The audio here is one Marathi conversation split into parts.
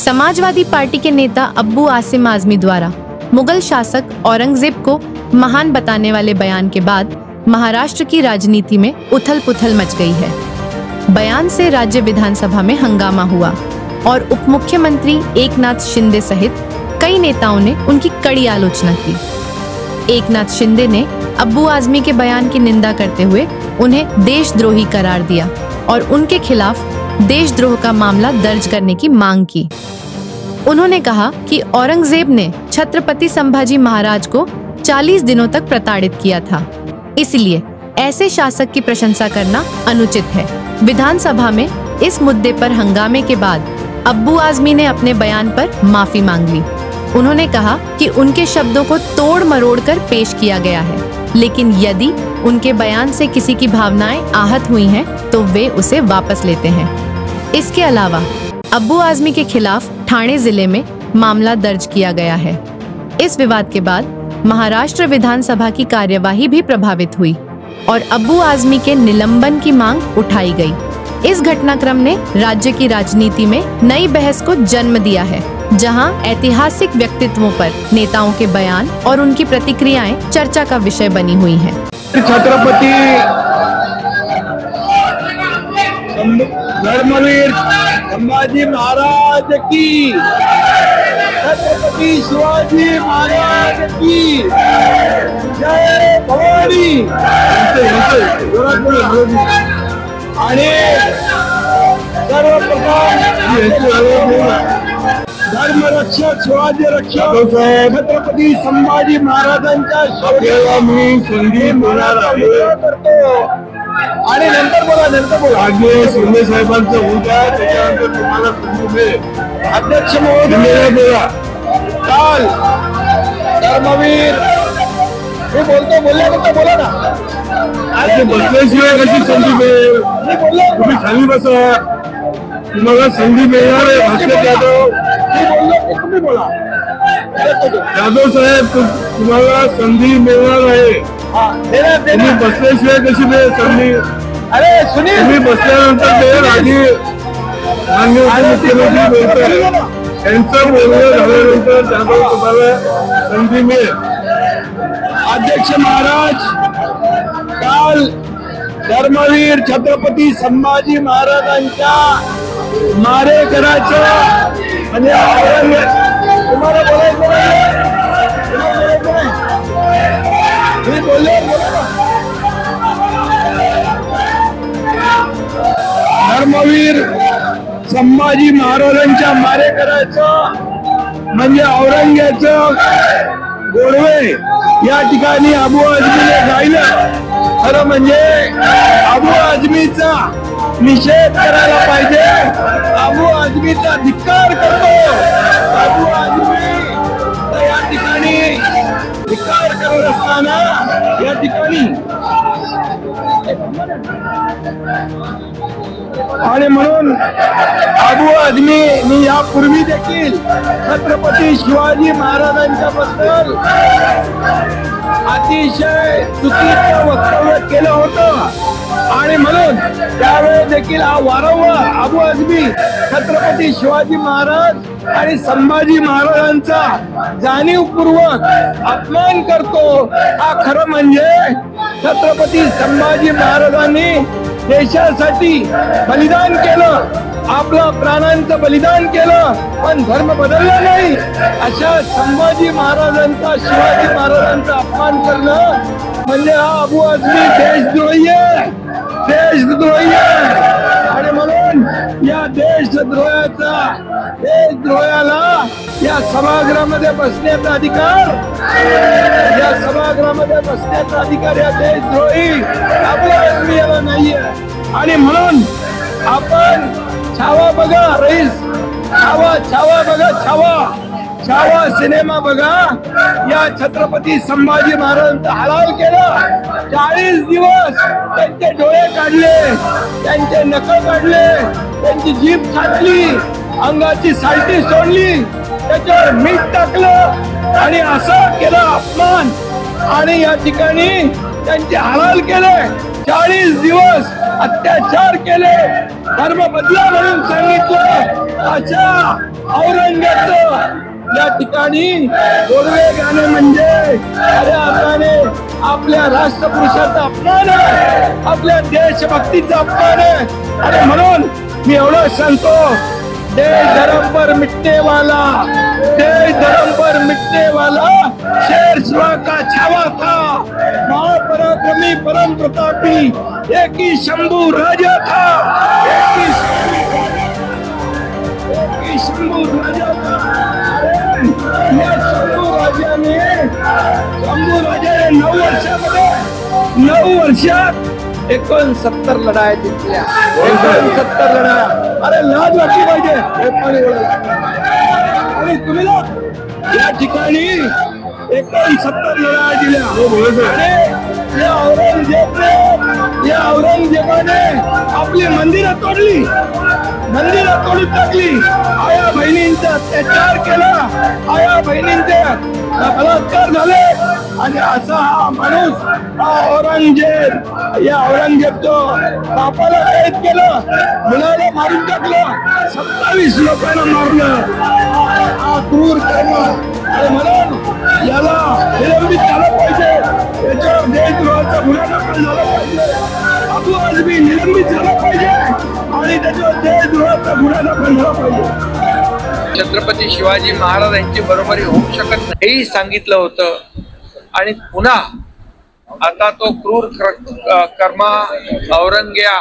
समाजवादी पार्टी के नेता अब्बू आसिम आजमी द्वारा मुगल शासक औरंगजेब को महान बताने वाले बयान के बाद महाराष्ट्र की राजनीति में उथल-पुथल मच गई है। बयान से राज्य विधानसभा में हंगामा हुआ और उप मुख्यमंत्री एकनाथ शिंदे सहित कई नेताओं ने उनकी कड़ी आलोचना की। एकनाथ शिंदे ने अब्बू आजमी के बयान की निंदा करते हुए उन्हें देशद्रोही करार दिया और उनके खिलाफ देशद्रोह का मामला दर्ज करने की मांग की। उन्होंने कहा कि औरंगजेब ने छत्रपति संभाजी महाराज को 40 दिनों तक प्रताड़ित किया था, इसलिए ऐसे शासक की प्रशंसा करना अनुचित है। विधानसभा में इस मुद्दे पर हंगामे के बाद अब्बू आजमी ने अपने बयान पर माफी मांग ली। उन्होंने कहा कि उनके शब्दों को तोड़ मरोड़ कर पेश किया गया है, लेकिन यदि उनके बयान से किसी की भावनाएं आहत हुई हैं, तो वे उसे वापस लेते हैं। इसके अलावा अब्बू आजमी के खिलाफ ठाणे जिले में मामला दर्ज किया गया है। इस विवाद के बाद महाराष्ट्र विधानसभा की कार्यवाही भी प्रभावित हुई और अब्बू आजमी के निलंबन की मांग उठाई गई। इस घटनाक्रम ने राज्य की राजनीति में नई बहस को जन्म दिया है, जहां ऐतिहासिक व्यक्तित्वों पर नेताओं के बयान और उनकी प्रतिक्रियाएं चर्चा का विषय बनी हुई हैं। छत्रपति धर्मवीर संभाजी महाराज की, छत्रपति शिवाजी महाराज की जय भवानी। आणि सर्वप्रथम धर्मरक्षक शिवाजी रक्षक छत्रपती संभाजी महाराजांच्या शौर्याला मी संधी करतो। आणि नंतर बोला आगे शिंदे साहेबांचं होऊ द्या, त्याच्यानंतर तुम्हाला संधी मिळेल। अध्यक्ष महोदय बोला। काल धर्मवीर मी बोलतो बोला ना। आज बसल्याशिवाय कशी संधी मिळेल? तुम्ही खाली बसा, तुम्हाला संधी मिळणार आहे। भास्कर जाधव मी बोललो, तुम्ही बोला। जाधव साहेब तुम्हाला संधी मिळणार आहे। तुम्ही बसल्याशिवाय कशी मिळेल संधी? अरे सुनील, तुम्ही बसल्यानंतर मिळेल। आधी माननीय मुख्यमंत्री बोलताय, त्यांचं बोलणं झाल्यानंतर जाधव तुम्हाला संधी मिळेल। अध्यक्ष महाराज, काल धर्मवीर छत्रपती संभाजी महाराजांच्या मारेकराचं म्हणजे तुम्हाला बोलायचं नाही, बोलले धर्मवीर संभाजी महाराजांच्या मारेकराचं म्हणजे औरंगजेबाचं गोडवे या ठिकाणी अबू आजमीने गायलं। खरं म्हणजे अबू आजमीचा निषेध करायला पाहिजे। अबू आजमीचा धिक्कार करतो। अबू आजमी या ठिकाणी धिक्कार करत असताना या ठिकाणी आणि म्हणून अबू आजमी मी यापूर्वी देखील छत्रपती शिवाजी महाराजांच्या बद्दल अतिशय चुकीचं वक्तव्य केलं होतं आणि म्हणून त्यावेळेस देखील वारंवार अबू आजमी छत्रपती शिवाजी महाराज आणि संभाजी महाराजांचा जाणीवपूर्वक अपमान करतो। हा खरं म्हणजे छत्रपती संभाजी महाराजांनी देशासाठी बलिदान केलं, आपलं प्राणांचं बलिदान केलं, पण धर्म बदलला नाही। अशा संभाजी महाराजांचा, शिवाजी महाराजांचा अपमान करणं म्हणजे हा अबू आजमी देशद्रोही आहे, देशद्रोही आहे। आणि म्हणून या देशद्रोहाला या सभागृहामध्ये बसण्याचा अधिकार, या सभागृहामध्ये बसण्याचा अधिकार या देशद्रोही अबू आजमी याला नाहीये। आणि म्हणून आपण छावा बघा रईस, छावा बघा, छावा सिनेमा बघा। या छत्रपती संभाजी महाराजांचा हलाल केलं। 40 दिवस त्यांचे डोळे काढले, त्यांचे नख काढले, त्यांची जीभ छाटली, अंगाची सालटी सोडली, त्याच्यावर मीठ टाकलं आणि असं केलं अपमान आणि या ठिकाणी त्यांचे हलाल केले। 40 दिवस अत्याचार केले, धर्म बदला म्हणून सांगितलं, अशा औरंगजेबाचं या ठिकाणी गाणे म्हणजे खऱ्या अर्थाने आपल्या राष्ट्रपुरुषाचा अपमान आहे, आपल्या देशभक्तीचा अपमान आहे. आणि म्हणून मी एवढं सांगतो, देश धर्म पर मिटने वाला, देश धर्म पर मिटने वाला शेर शिवा का छावा था, महापराक्रमी परम प्रतापी एक ही शंभू राजा था, एक ही शंभू राजा था. या शंभू राजाने 9 वर्षात 69 लढाया जिंकल्या. 69 लढाया. अरे लाज वाटली पाहिजे. आणि तुम्ही या ठिकाणी 69 लढाया दिल्या. आणि या औरंगजेबाने आपली मंदिरं तोडली, मंदिरं तोडून टाकली, आया बहिणींचा अत्याचार केला, आया बहिणींचे बलात्कार झाले. आणि असा हा माणूस, हा औरंगजेब, या औरंगजेबचं बापाला कैद केलं, मुलाला मारून टाकलं, 27 लोकांना मारलं. हा क्रूर कर्म. आणि म्हणून याला निलंबित झालं पाहिजे, याच्यावर देशद्रोहाचा गुन्हा दाखल झाला पाहिजे, अबू आझमी निलंबित झाला पाहिजे आणि त्याच्यावर देशद्रोहाचा गुन्हा दाखल झाला पाहिजे. छत्रपती शिवाजी महाराज यांची बरोबरी होऊ शकत नाही हेही सांगितलं होतं. आणि पुन्हा आता तो क्रूर कर्मा औरंग्या,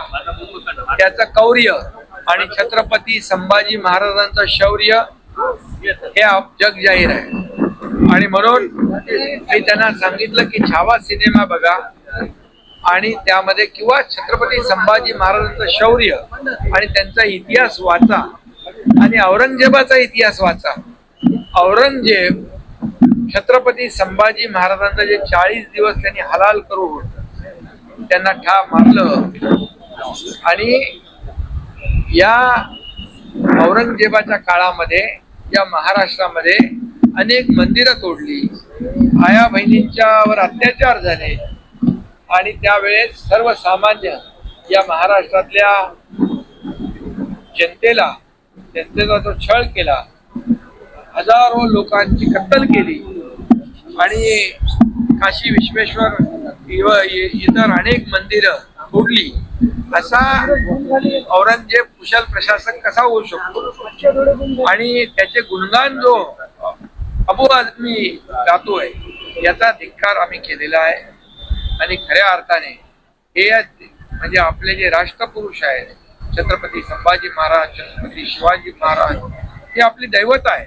त्याचं कौर्य आणि छत्रपती संभाजी महाराजांचं शौर्य हे जग जाहीर आहे. आणि म्हणून मी त्यांना सांगितलं की छावा सिनेमा बघा आणि त्यामध्ये किंवा छत्रपती संभाजी महाराजांचं शौर्य आणि त्यांचा इतिहास वाचा आणि औरंगजेबाचा इतिहास वाचा. औरंगजेब छत्रपती संभाजी महाराजांचा जे 40 दिवस त्यांनी हलाल करून त्यांना ठार मारलं. आणि या औरंगजेबाच्या काळामध्ये या महाराष्ट्रामध्ये अनेक मंदिरं तोडली, आया बहिणींच्यावर अत्याचार झाले. आणि त्यावेळेस सर्वसामान्य या महाराष्ट्रातल्या जनतेचा जो छळ केला, हजारो लोकांची कत्तल केली आणि काशी विश्वेश्वर इतर अनेक मंदिरं तोडली. असा औरंगजेब कुशल प्रशासक कसा होऊ शकतो? आणि त्याचे गुणगान जो अबू आझमी गातोय याचा धिक्कार आम्ही केलेला आहे. आणि खऱ्या अर्थाने हे म्हणजे आपले जे राष्ट्रपुरुष आहेत, छत्रपती संभाजी महाराज, छत्रपती शिवाजी महाराज, हे आपली दैवत आहे.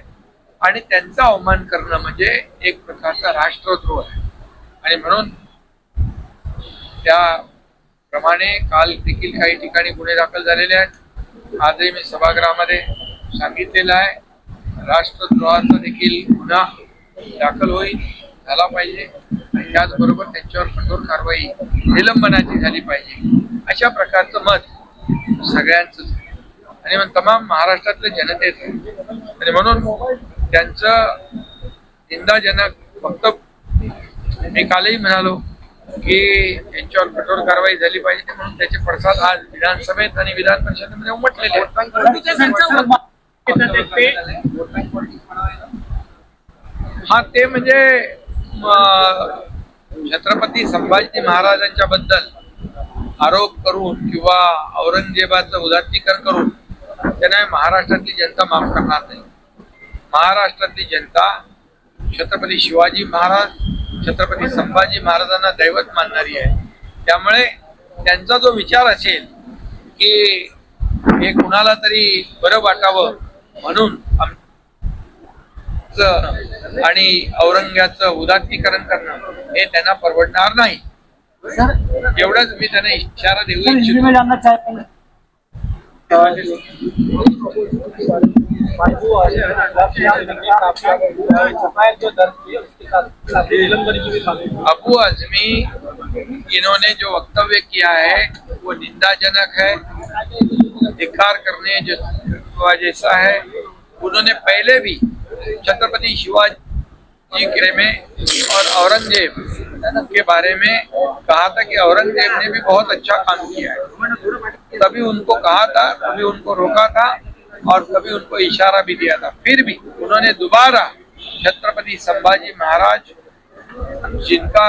आणि त्यांचा अवमान करणं म्हणजे एक प्रकारचा राष्ट्रद्रोह आहे. आणि म्हणून त्याप्रमाणे काल देखील काही ठिकाणी गुन्हे दाखल झालेले आहेत. आजही मी सभागृहामध्ये सांगितलेलं आहे, राष्ट्रद्रोहाचा देखील गुन्हा दाखल होईल, झाला पाहिजे. आणि त्याचबरोबर त्यांच्यावर कठोर कारवाई निलंबनाची झाली पाहिजे, अशा प्रकारचं मत सगळ्यांचंच आहे आणि तमाम महाराष्ट्रातल्या जनतेचं आहे. आणि म्हणून त्यांचं निंदाजनक वक्तव्य मी कालही म्हणालो की यांच्यावर कठोर कारवाई झाली पाहिजे, म्हणून त्याचे पडसाद आज विधानसभेत आणि विधान परिषदेमध्ये उमटलेले आहेत. हा ते म्हणजे छत्रपती संभाजी महाराजांच्या बद्दल आरोप करून किंवा औरंगजेबाचं उदात्तीकरण करून त्यांना महाराष्ट्रातली जनता माफ करणार नाही. महाराष्ट्रातली जनता छत्रपती शिवाजी महाराज, छत्रपती संभाजी महाराजांना दैवत मानणारी आहे. त्यामुळे त्यांचा जो विचार असेल की हे कुणाला तरी बरं वाटावं म्हणून आणि औरंग्याचं उदात्तीकरण करणं हे त्यांना परवडणार नाही. एवढंच मी त्यांना इशारा देऊ इच्छितो. अबू आझमी इन्होंने जो वक्तव्य किया है वो निंदाजनक है, धिक्कार करने जैसा है. उन्होंने पहले भी छत्रपति शिवाजी के में और औरंगजेब के बारे में कहा था कि औरंगजेब ने भी बहुत अच्छा काम किया है। तभी उनको कहा था, कभी उनको रोका था और कभी उनको इशारा भी दिया था। फिर भी उन्होंने दोबारा छत्रपति संभाजी महाराज जिनका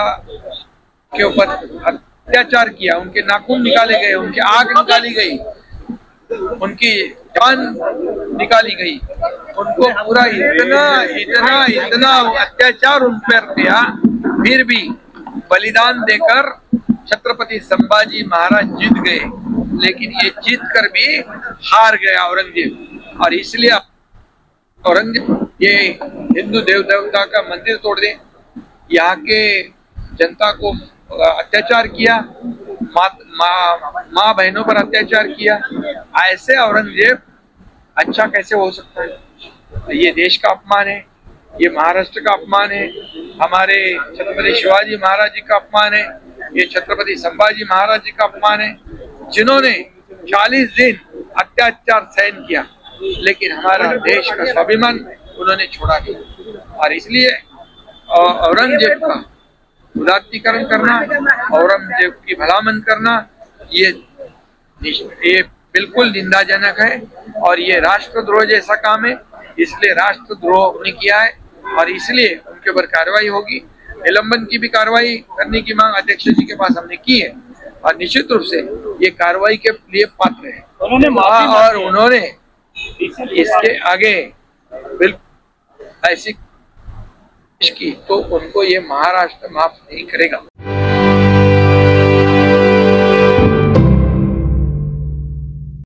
के ऊपर अत्याचार किया, उनके नाखून निकाले गए, उनकी आंख निकाली गई, उनकी जान निकाली गई, उनको पूरा इतना इतना इतना अत्याचार उन पर किया, फिर भी बलिदान देकर छत्रपति संभाजी महाराज जीत गए। लेकिन ये जीत कर भी हार गया औरंगजेब, और इसलिए औरंगजेब ये हिंदू देव देवता का मंदिर तोड़ दे, यहाँ के जनता को अत्याचार किया, माँ बहनों पर अत्याचार किया। ऐसे औरंगजेब अच्छा कैसे हो सकता है? ये देश का अपमान है, ये महाराष्ट्र का अपमान है, हमारे छत्रपति शिवाजी महाराज जी का अपमान है, ये छत्रपति संभाजी महाराज जी का अपमान है, जिन्होंने 40 दिन अत्याचार सहन किया, लेकिन हमारा देश का स्वाभिमान उन्होंने छोड़ा नहीं। और इसलिए औरंगजेब का उदात्तीकरण करना, औरंगजेब की भलामन करना, ये बिल्कुल निंदाजनक है और ये राष्ट्रद्रोह जैसा काम है। इसलिए राष्ट्रद्रोह उन्होंने किया है और इसलिए उनके ऊपर कार्रवाई होगी। निलंबन की भी कार्रवाई करने की मांग अध्यक्ष जी के पास हमने की है और निश्चित रूप से ये कार्रवाई के लिए पात्र है। और उन्होंने इसके आगे बिल्कुल ऐसी की तो उनको ये महाराष्ट्र माफ नहीं करेगा।